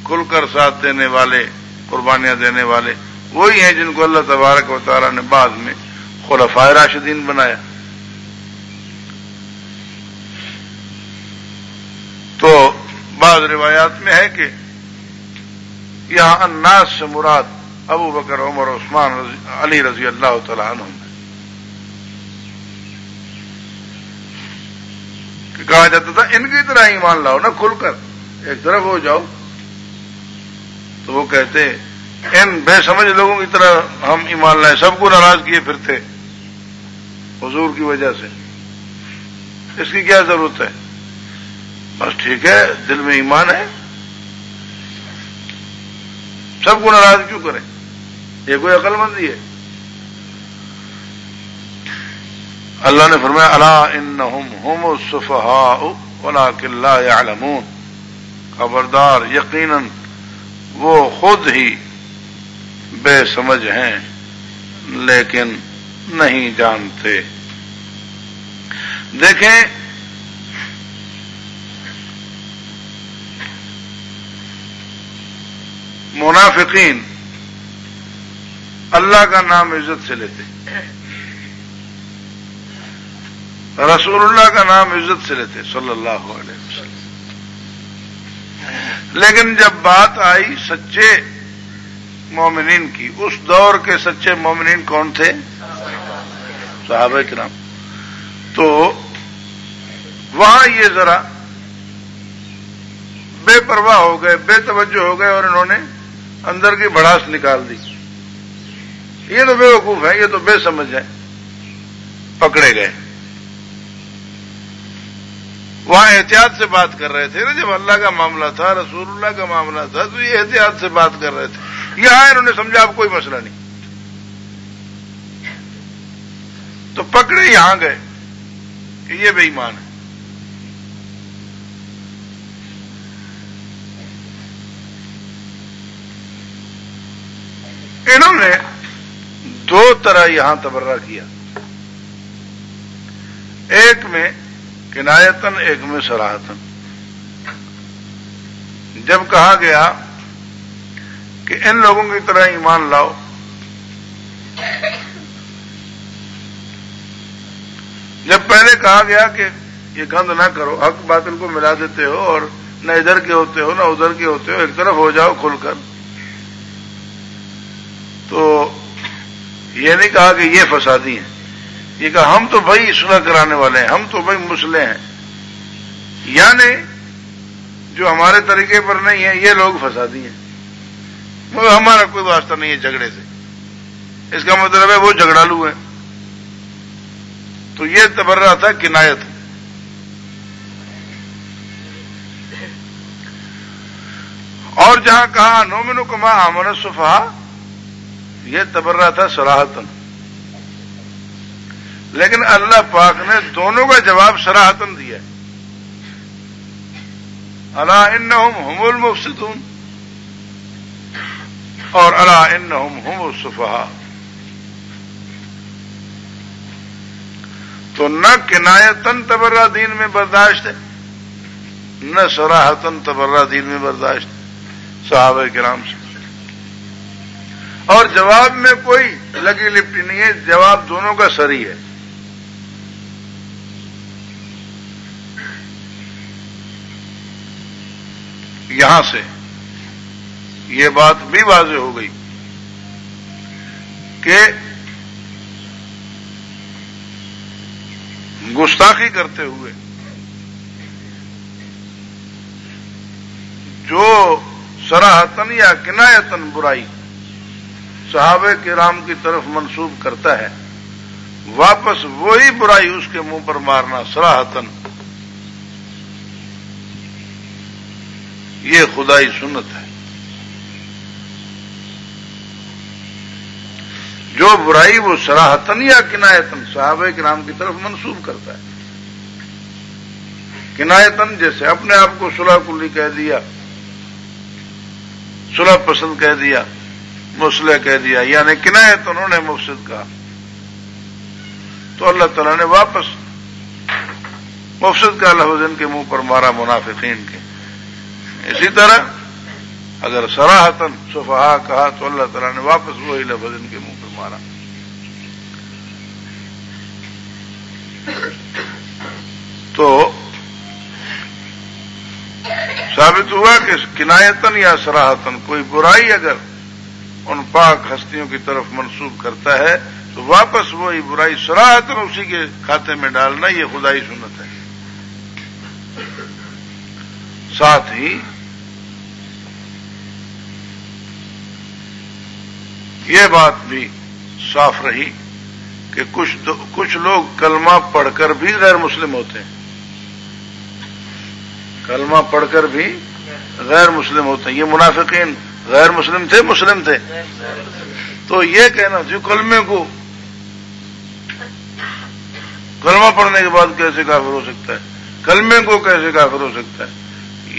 کھل کر ساتھ دینے والے، قربانیاں دینے والے وہی ہیں جن کو اللہ تبارک و تعالیٰ نے بعد میں خلفائے راشدین بنایا. تو بعض روایات میں ہے کہ یہاں الناس سے مراد ابو بکر، عمر، عثمان، علی رضی اللہ تعالیٰ عنہ کہ کہا جاتا تھا ان کی طرح ایمان لاؤ نا، کھل کر ایک طرف ہو جاؤ. تو وہ کہتے ان بے سمجھ لوگوں کی طرح ہم ایمان لائے، سب کو ناراض کیے پھرتے حضور کی وجہ سے، اس کی کیا ضرورت ہے؟ بس ٹھیک ہے، دل میں ایمان ہے، سب کو ناراض کیوں کریں؟ یہ کوئی عقل مندی ہے؟ اللہ نے فرمایا الا انہم هم السفہاء ولکن لا یعلمون، خبردار یقیناً وہ خود ہی بے سمجھ ہیں لیکن نہیں جانتے. دیکھیں منافقین اللہ کا نام عزت سے لیتے، رسول اللہ کا نام عزت سے لیتے صلی اللہ علیہ وسلم، لیکن جب بات آئی سچے مومنین کی، اس دور کے سچے مومنین کون تھے؟ صحابہ کرام. تو وہاں یہ ذرا بے پرواہ ہو گئے، بے توجہ ہو گئے اور انہوں نے اندر کی بھڑاس نکال دی. یہ تو بے وقوف ہے، یہ تو بے سمجھ ہے، پکڑے گئے. وہاں احتیاط سے بات کر رہے تھے نا، جب اللہ کا معاملہ تھا، رسول اللہ کا معاملہ تھا تو یہ احتیاط سے بات کر رہے تھے. یہاں انہوں نے سمجھا اب کوئی مسئلہ نہیں، تو پکڑے یہاں گئے کہ یہ بے ایمان ہے. انہوں نے دو طرح یہاں تبرہ کیا، ایک میں کنایتن، ایک میں صراحتن. جب کہا گیا کہ ان لوگوں کی طرح ایمان لاؤ، جب پہلے کہا گیا کہ یہ گند نہ کرو، حق باطل کو ملا دیتے ہو اور نہ ادھر کے ہوتے ہو نہ ادھر کے ہوتے ہو، ایک طرف ہو جاؤ کھل کر، تو یہ نہیں کہا کہ یہ فسادی ہیں، یہ کہا ہم تو بھائی اصلاح کرانے والے ہیں، ہم تو بھائی مصلح ہیں، یعنی جو ہمارے طریقے پر نہیں ہے یہ لوگ فسادی ہیں، مگر ہمارا کوئی واسطہ نہیں ہے جھگڑے سے. اس کا مطلب ہے وہ جھگڑالو ہیں. تو یہ تبرہ تھا کنایت. اور جہاں کہا نؤمن کما آمن السفہاء، یہ تبرہ تھا صراحتن. لیکن اللہ پاک نے دونوں کا جواب صراحتن دیا. الا انہم هم المفسدون اور الا انہم هم السفہاء. تو نہ کنایتن تبرہ دین میں برداشت ہے، نہ صراحتن تبرہ دین میں برداشت صحابہ کرام سے. اور جواب میں کوئی لگی لپٹی نہیں ہے، جواب دونوں کا سری ہے. یہاں سے یہ بات بھی واضح ہو گئی کہ گستاخی کرتے ہوئے جو صراحتاً یا کنایتاً برائی صحابہ کرام کی طرف منسوب کرتا ہے، واپس وہی برائی اس کے منہ پر مارنا صراحتاً، یہ خدائی سنت ہے۔ جو برائی وہ صراحتاً یا کنایتاً صحابہ کرام کی طرف منسوب کرتا ہے، کنایتاً جیسے اپنے آپ کو صلح کلی کہہ دیا، صلح پسند کہہ دیا، مصلح کہہ دیا، یعنی کنایت انہوں نے مفسد کہا، تو اللہ تعالیٰ نے واپس مفسد کا لفظ ان کے منہ پر مارا منافقین کے۔ اسی طرح اگر صراحتاً صفحاء کہا تو اللہ تعالیٰ نے واپس وہی لفظ ان کے منہ پر مارا۔ تو ثابت ہوا کہ کنایتاً یا صراحتاً کوئی برائی اگر ان پاک ہستیوں کی طرف منسوب کرتا ہے تو واپس وہی برائی صراحتاً اسی کے کھاتے میں ڈالنا، یہ خدائی سنت ہے۔ ساتھ ہی یہ بات بھی صاف رہی کہ کچھ لوگ کلمہ پڑھ کر بھی غیر مسلم ہوتے ہیں، کلمہ پڑھ کر بھی غیر مسلم ہوتے ہیں۔ یہ منافقین غیر مسلم تھے، مسلم تھے؟ تو یہ کہنا جو کلمہ پڑھنے کے بعد کیسے کافر ہو سکتا ہے، کلمے کو کیسے کافر ہو سکتا ہے؟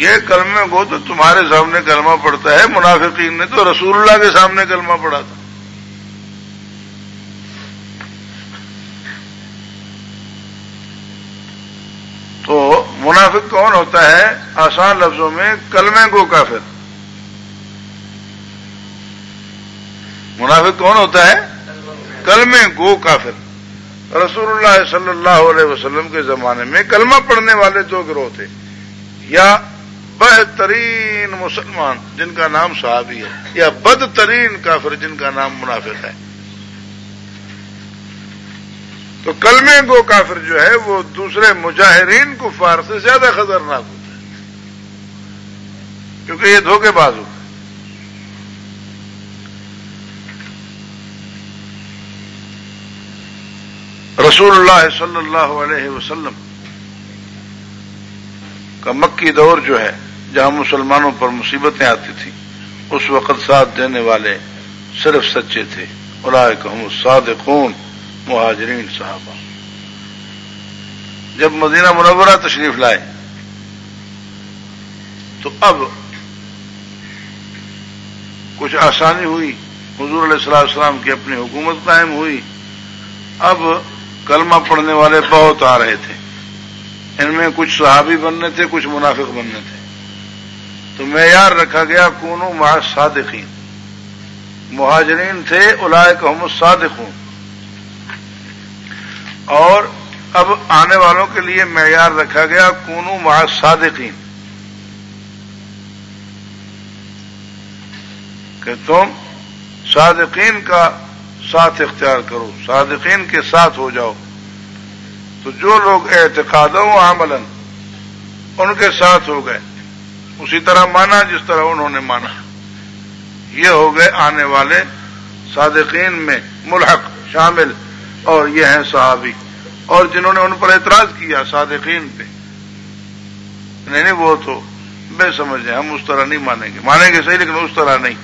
یہ کلمے کو تو تمہارے سامنے کلمہ پڑھتا ہے، منافقین نے تو رسول اللہ کے سامنے کلمہ پڑھا تھا۔ تو منافق کون ہوتا ہے؟ آسان لفظوں میں کلمے کو کافر۔ منافق کون ہوتا ہے؟ کلمے کو کافر۔ رسول اللہ صلی اللہ علیہ وسلم کے زمانے میں کلمہ پڑھنے والے دو گروہ تھے، یا بہترین مسلمان جن کا نام صحابی ہے، یا بدترین کافر جن کا نام منافق ہے۔ تو کلمے کو کافر جو ہے وہ دوسرے مجاہرین کفار سے زیادہ خطرناک ہوتا ہے، کیونکہ یہ دھوکے باز ہوتا ہے۔ رسول اللہ صلی اللہ علیہ وسلم کا مکی دور جو ہے، جہاں مسلمانوں پر مصیبتیں آتی تھیں، اس وقت ساتھ دینے والے صرف سچے تھے۔ اولئک هم الصادقون، مہاجرین صحابہ۔ جب مدینہ منورہ تشریف لائے تو اب کچھ آسانی ہوئی، حضور علیہ الصلوۃ والسلام کی اپنی حکومت قائم ہوئی۔ اب کلمہ پڑھنے والے بہت آ رہے تھے، ان میں کچھ صحابی بننے تھے، کچھ منافق بننے تھے، تو معیار رکھا گیا کونوا مع الصادقین۔ مہاجرین تھے اولئک هم الصادقون، اور اب آنے والوں کے لیے معیار رکھا گیا کونوا مع الصادقین، کہ تم صادقین کا ساتھ اختیار کرو، صادقین کے ساتھ ہو جاؤ۔ تو جو لوگ اعتقادا و عملا ان کے ساتھ ہو گئے، اسی طرح مانا جس طرح انہوں نے مانا، یہ ہو گئے آنے والے صادقین میں ملحق شامل، اور یہ ہیں صحابی۔ اور جنہوں نے ان پر اعتراض کیا صادقین پہ، نہیں وہ تو بے سمجھ ہیں، ہم اس طرح نہیں مانیں گے، مانیں گے صحیح لیکن اس طرح نہیں،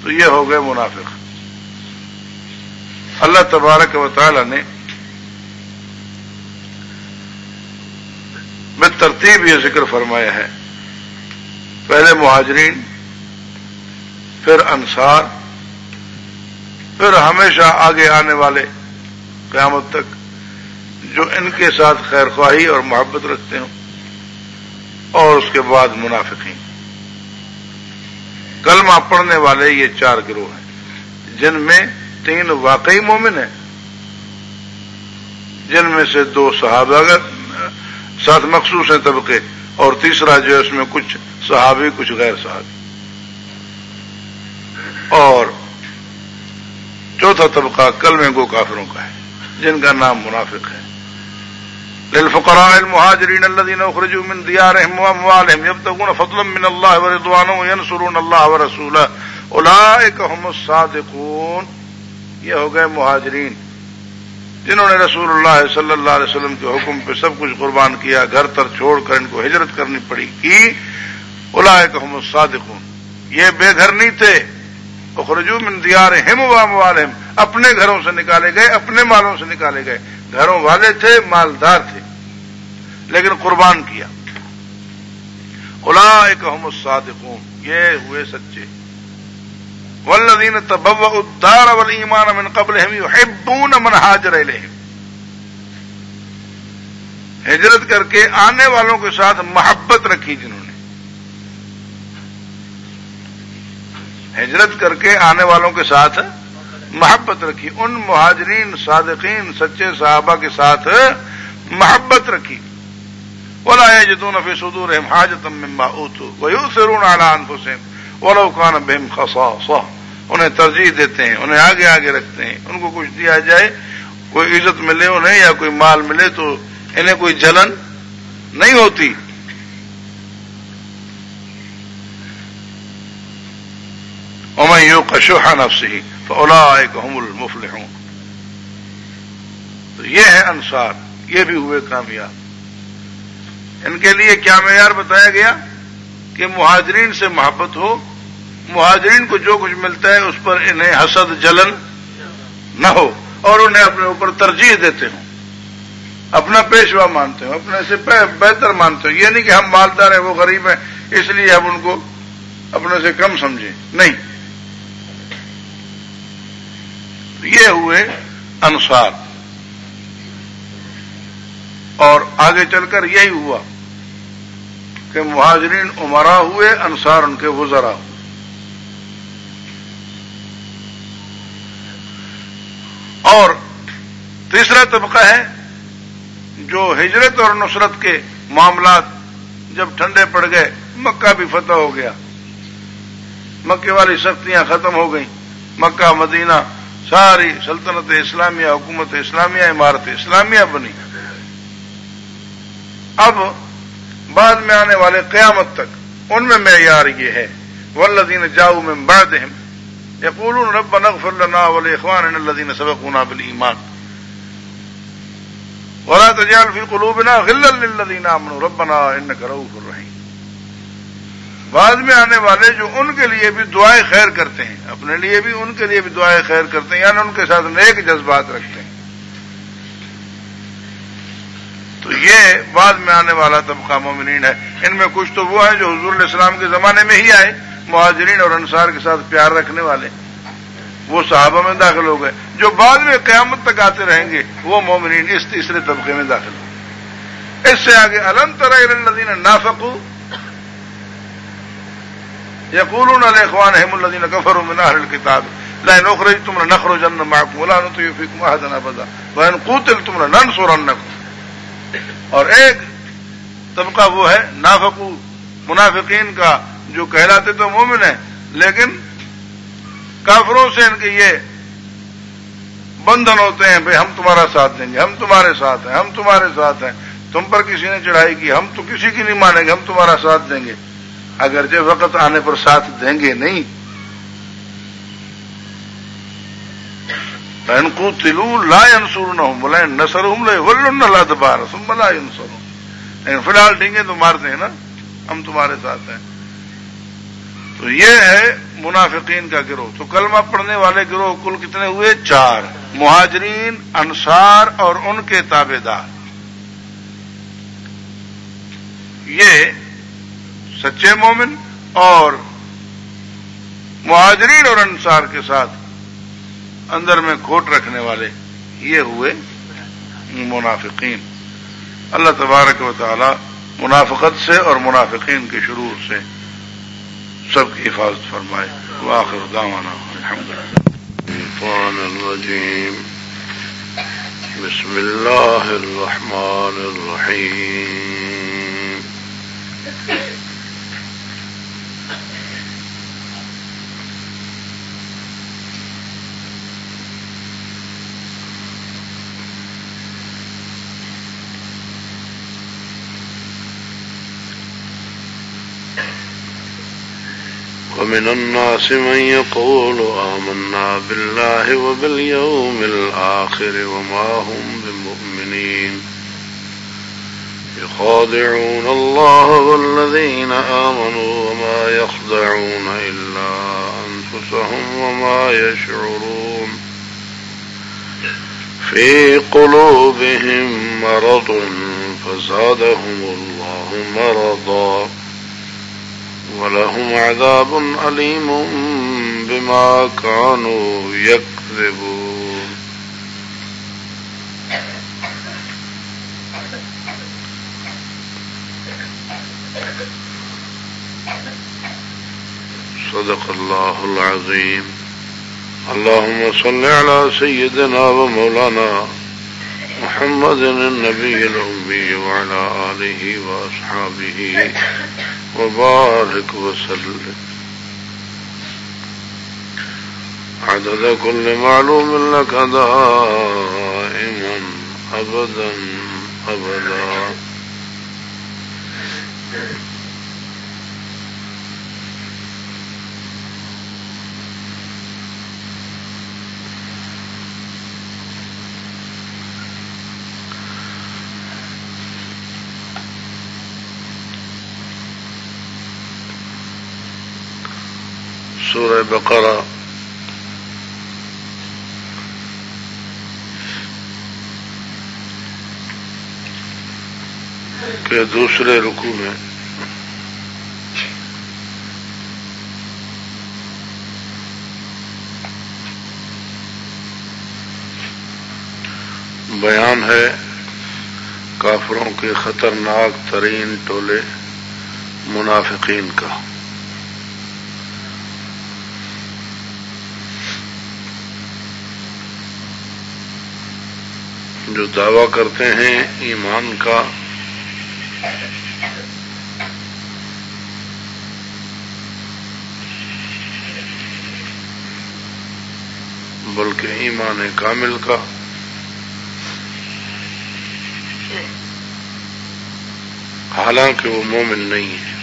تو یہ ہو گئے منافق۔ اللہ تبارک و تعالی نے بالترتیب یہ ذکر فرمایا ہے، پہلے مہاجرین، پھر انصار، پھر ہمیشہ آگے آنے والے قیامت تک جو ان کے ساتھ خیر خواہی اور محبت رکھتے ہوں، اور اس کے بعد منافقین۔ کلمہ پڑھنے والے یہ چار گروہ ہیں، جن میں 3 واقعی مومن ہیں، جن میں سے 2 صحابہ ساتھ مخصوص ہیں طبقے، اور تیسرا جو ہے اس میں کچھ صحابی کچھ غیر صحابی، اور چوتھا طبقہ کلمے گو کافروں کا ہے جن کا نام منافق ہے۔ للفقراء المهاجرين الذين اخرجوا من ديارهم واموالهم يبتغون فضلا من الله ورضوانه وينصرون الله ورسوله اولئك هم الصادقون۔ یہ ہو گئے مہاجرین جنہوں نے رسول اللہ صلی اللہ علیہ وسلم کے حکم پہ سب کچھ قربان کیا، گھر تر چھوڑ کر ان کو ہجرت کرنی پڑی کی۔ اولئک هم الصادقون، یہ بے گھر نہیں تھے، اخرجوا من دیارہم واموالہم، اپنے گھروں سے نکالے گئے، اپنے مالوں سے نکالے گئے، گھروں والے تھے، مالدار تھے، لیکن قربان کیا۔ اولئک هم الصادقون، یہ ہوئے سچے۔ والذین تبوأوا الدار والایمان من قبلہم یحبون من ہاجر الیہم، ہجرت کر کے آنے والوں کے ساتھ محبت رکھی، جنہوں نے ہجرت کر کے آنے والوں کے ساتھ محبت رکھی، ان مہاجرین صادقین سچے صحابہ کے ساتھ محبت رکھی۔ ولا یجدون فی صدورہم حاجۃ مما اوتوا ویؤثرون علی انفسہم ولو کان بہم خصاصہ، انہیں ترجیح دیتے ہیں، انہیں آگے آگے رکھتے ہیں، ان کو کچھ دیا جائے، کوئی عزت ملے انہیں یا کوئی مال ملے تو انہیں کوئی جلن نہیں ہوتی۔ ومن یوق شح نفسہ فاولئک هم المفلحون۔ تو یہ ہے انصار، یہ بھی ہوئے کامیاب۔ ان کے لیے کیا معیار بتایا گیا کہ مہاجرین سے محبت ہو، مہاجرین کو جو کچھ ملتا ہے اس پر انہیں حسد جلن نہ ہو، اور انہیں اپنے اوپر ترجیح دیتے ہوں، اپنا پیشوا مانتے ہوں، اپنے سے بہتر مانتے ہوں۔ یہ نہیں کہ ہم مالدار ہیں وہ غریب ہیں اس لیے ہم ان کو اپنے سے کم سمجھیں، نہیں۔ یہ ہوئے انصار، اور آگے چل کر یہی ہوا کہ مہاجرین امراء ہوئے، انصار ان کے وزراء ہوئے۔ اور تیسرا طبقہ ہے جو ہجرت اور نصرت کے معاملات جب ٹھنڈے پڑ گئے، مکہ بھی فتح ہو گیا، مکے والی سختیاں ختم ہو گئیں، مکہ مدینہ ساری سلطنت اسلامیہ، حکومت اسلامیہ، عمارت اسلامیہ بنی۔ اب بعد میں آنے والے قیامت تک ان میں معیار یہ ہے، والذین جاؤوا من بعدہم یقولون ربنا اغفر لنا ولاخواننا الذین سبقونا بالایمان ولا تجعل فی قلوبنا غلا للذین آمنوا ربنا انک رؤوف رحیم۔ بعد میں آنے والے جو ان کے لیے بھی دعائیں خیر کرتے ہیں، اپنے لیے بھی ان کے لیے بھی دعائیں خیر کرتے ہیں، یعنی ان کے ساتھ نیک جذبات رکھتے ہیں۔ تو یہ بعد میں آنے والا طبقہ مومنین ہے۔ ان میں کچھ تو وہ ہیں جو حضور علیہ السلام کے زمانے میں ہی آئے، مہاجرین اور انصار کے ساتھ پیار رکھنے والے، وہ صحابہ میں داخل ہو گئے۔ جو بعد میں قیامت تک آتے رہیں گے وہ مومنین اس تیسرے طبقے میں داخل ہوں گے۔ اس سے آگے الم تر الی الذین نافقوا یقولون لاخوانہم الذین کفروا من اہل الکتاب لئن اخرجتم لنخرجن معکم ولا نطیع فیکم احدا ابدا وان قوتلتم لننصرنکم۔ اور ایک طبقہ وہ ہے نافقو، منافقین کا، جو کہلاتے تو مومن ہیں لیکن کافروں سے ان کے یہ بندھن ہوتے ہیں، بھئی ہم تمہارا ساتھ دیں گے، ہم تمہارے ساتھ ہیں، ہم تمہارے ساتھ ہیں، تم پر کسی نے چڑھائی کی ہم تو کسی کی نہیں مانیں گے، ہم تمہارا ساتھ دیں گے، اگرچہ وقت آنے پر ساتھ دیں گے نہیں۔ فَإِن قُوتِلُوا لَا يَنصُرُونَهُمْ وَلَئِن نَّصَرُوهُمْ لَيُوَلُّنَّ الْأَدْبَارَ ثُمَّ لَا يُنصَرُونَ۔ لیکن فی الحال ڈھینگے تو مارتے ہیں نا، ہم تمہارے ساتھ ہیں۔ تو یہ ہے منافقین کا گروہ۔ تو کلمہ پڑھنے والے گروہ کل کتنے ہوئے؟ 4، مہاجرین، انصار اور ان کے تابع دار۔ یہ سچے مومن اور مہاجرین اور انصار کے ساتھ اندر میں کھوٹ رکھنے والے، یہ ہوئے منافقین۔ اللہ تبارک و تعالی منافقت سے اور منافقین کے شرور سے سب کی حفاظت فرمائے۔ وآخر دعوانا الحمدللہ۔ الشیطان الرجیم بسم اللہ الرحمن الرحیم ومن الناس من يقول آمنا بالله وباليوم الآخر وما هم بمؤمنين يخادعون الله والذين آمنوا وما يخدعون إلا أنفسهم وما يشعرون في قلوبهم مرض فزادهم الله مرضا ولهم عذاب أليم بما كانوا يكذبون. صدق الله العظيم. اللهم صل على سيدنا ومولانا محمد النبي الأمي وعلى آله وأصحابه وبارك وسلم عدد كل معلوم لك دائما أبدا أبدا. سورہ بقرہ کے دوسرے رکوع میں بیان ہے کافروں کے خطرناک ترین ٹولے منافقین کا، جو دعویٰ کرتے ہیں ایمان کا بلکہ ایمان کامل کا، حالانکہ وہ مومن نہیں ہے۔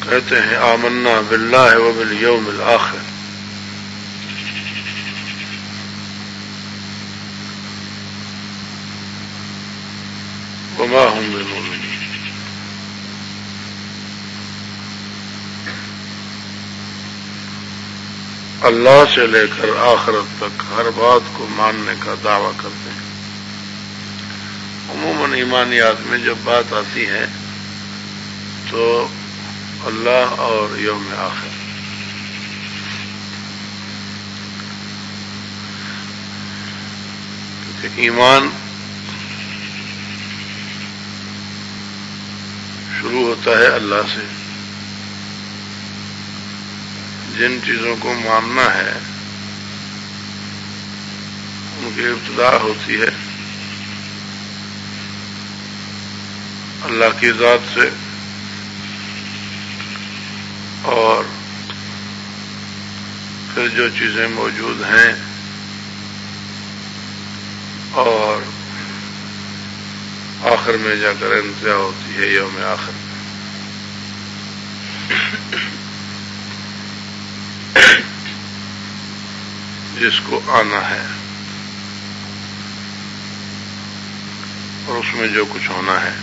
کہتے ہیں آمنا باللہ وبالیوم الآخر، وما هم بمؤمنین۔ اللہ سے لے کر آخرت تک ہر بات کو ماننے کا دعویٰ کرتے ہیں۔ عموماً ایمانیات میں جب بات آتی ہے تو اللہ اور یوم آخر، کیونکہ ایمان شروع ہوتا ہے اللہ سے، جن چیزوں کو ماننا ہے ان کی ابتدا ہوتی ہے اللہ کی ذات سے، اور پھر جو چیزیں موجود ہیں اور آخر میں جا کر انتہا ہوتی ہے یوم آخر۔ جس کو آنا ہے اور اس میں جو کچھ ہونا ہے۔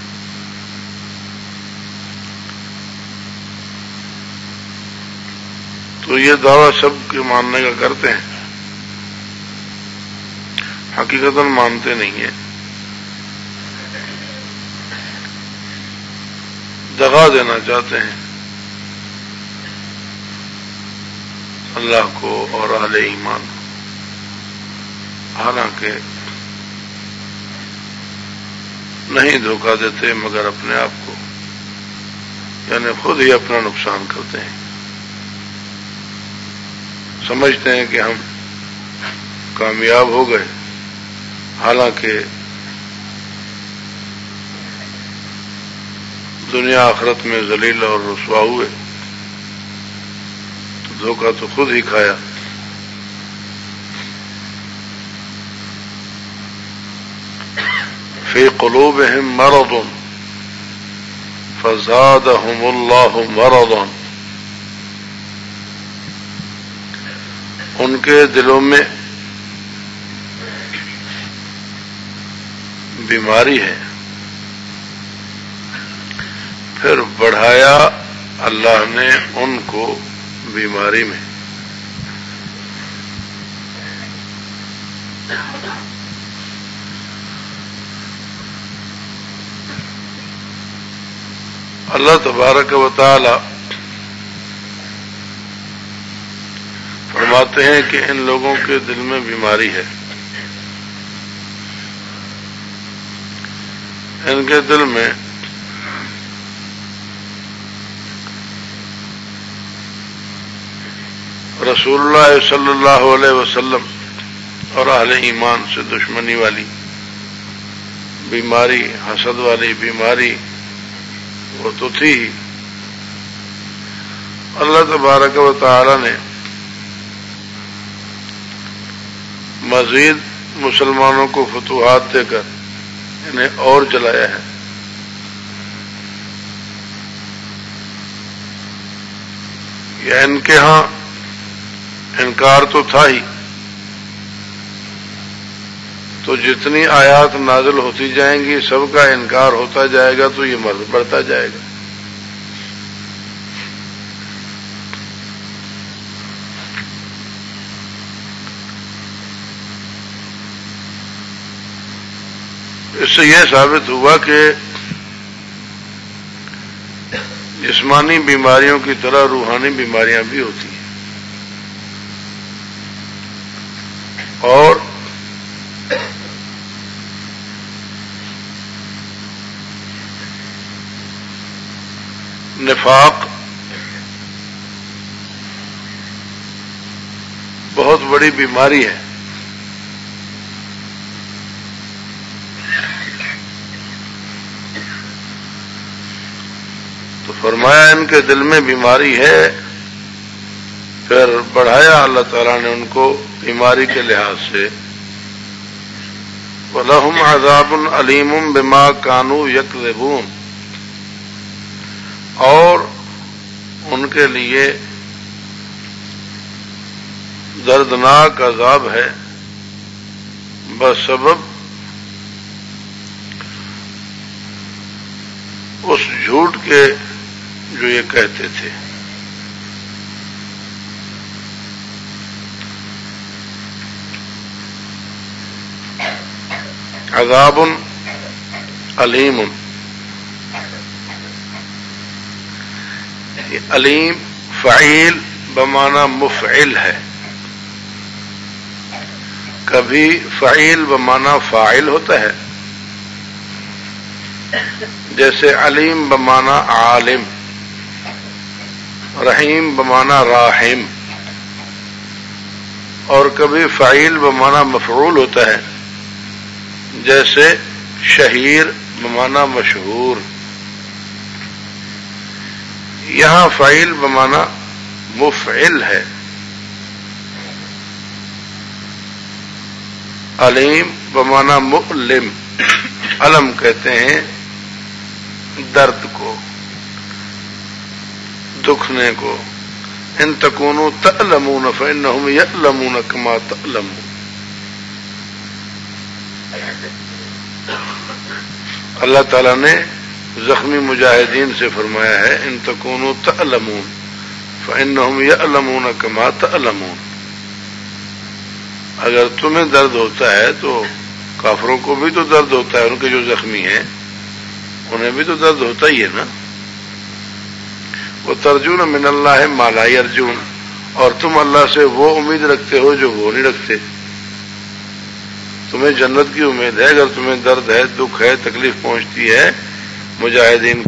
تو یہ دعویٰ سب کے ماننے کا کرتے ہیں، حقیقتاً مانتے نہیں ہیں، دغا دینا چاہتے ہیں اللہ کو اور اہل ایمان کو، حالانکہ نہیں دھوکہ دیتے مگر اپنے آپ کو، یعنی خود ہی اپنا نقصان کرتے ہیں۔ سمجھتے ہیں کہ ہم کامیاب ہو گئے، حالانکہ دنیا آخرت میں ذلیل اور رسوا ہوئے، تو دھوکہ تو خود ہی کھایا۔ فی قلوبہم مرض، فزادهم اللہ مرضا، ان کے دلوں میں بیماری ہے، پھر بڑھایا اللہ نے ان کو بیماری میں۔ اللہ تبارک و تعالی فرماتے ہیں کہ ان لوگوں کے دل میں بیماری ہے، ان کے دل میں رسول اللہ صلی اللہ علیہ وسلم اور اہل ایمان سے دشمنی والی بیماری، حسد والی بیماری وہ تو تھی ہی۔ اللہ تبارک و تعالی نے مزید مسلمانوں کو فتوحات دے کر انہیں اور جلایا ہے۔ یا ان کے ہاں انکار تو تھا ہی، تو جتنی آیات نازل ہوتی جائیں گی سب کا انکار ہوتا جائے گا تو یہ مرض بڑھتا جائے گا۔ اس سے یہ ثابت ہوا کہ جسمانی بیماریوں کی طرح روحانی بیماریاں بھی ہوتی ہیں، اور نفاق بہت بڑی بیماری ہے۔ تو فرمایا ان کے دل میں بیماری ہے، پھر بڑھایا اللہ تعالیٰ نے ان کو بیماری کے لحاظ سے۔ وَلَهُمْ عَذَابٌ عَلِيمٌ بِمَا كَانُوا يَكْذِبُونَ، اور ان کے لیے دردناک عذاب ہے بسبب اس جھوٹ کے جو یہ کہتے تھے۔ عذاب علیم، علیم فعیل بمعنی مفعل ہے، کبھی فعیل بمعنی فاعل ہوتا ہے، جیسے علیم بمعنی عالم، رحیم بمعنی راحم، اور کبھی فعیل بمعنی مفعول ہوتا ہے، جیسے شہیر بمعنی مشہور۔ یہاں فعیل بمعنی مفعل ہے، علیم بمعنی مؤلم، علم کہتے ہیں درد کو، دکھنے کو۔ ان تکونوا تعلمون فانہم یعلمون کما تعلمون۔ اللہ تعالیٰ نے زخمی مجاہدین سے فرمایا ہے ان تکونوا تعلمون فانہم یعلمون کما تعلمون۔ اگر تمہیں درد ہوتا ہے تو کافروں کو بھی تو درد ہوتا ہے، ان کے جو زخمی ہیں انہیں بھی تو درد ہوتا ہی ہے نا۔ وترجون من اللہ ما لا یرجون، اور تم اللہ سے وہ امید رکھتے ہو جو وہ نہیں رکھتے۔ تمہیں جنت کی امید ہے، اگر تمہیں درد ہے، دکھ ہے، تکلیف پہنچتی ہے، مجاہدین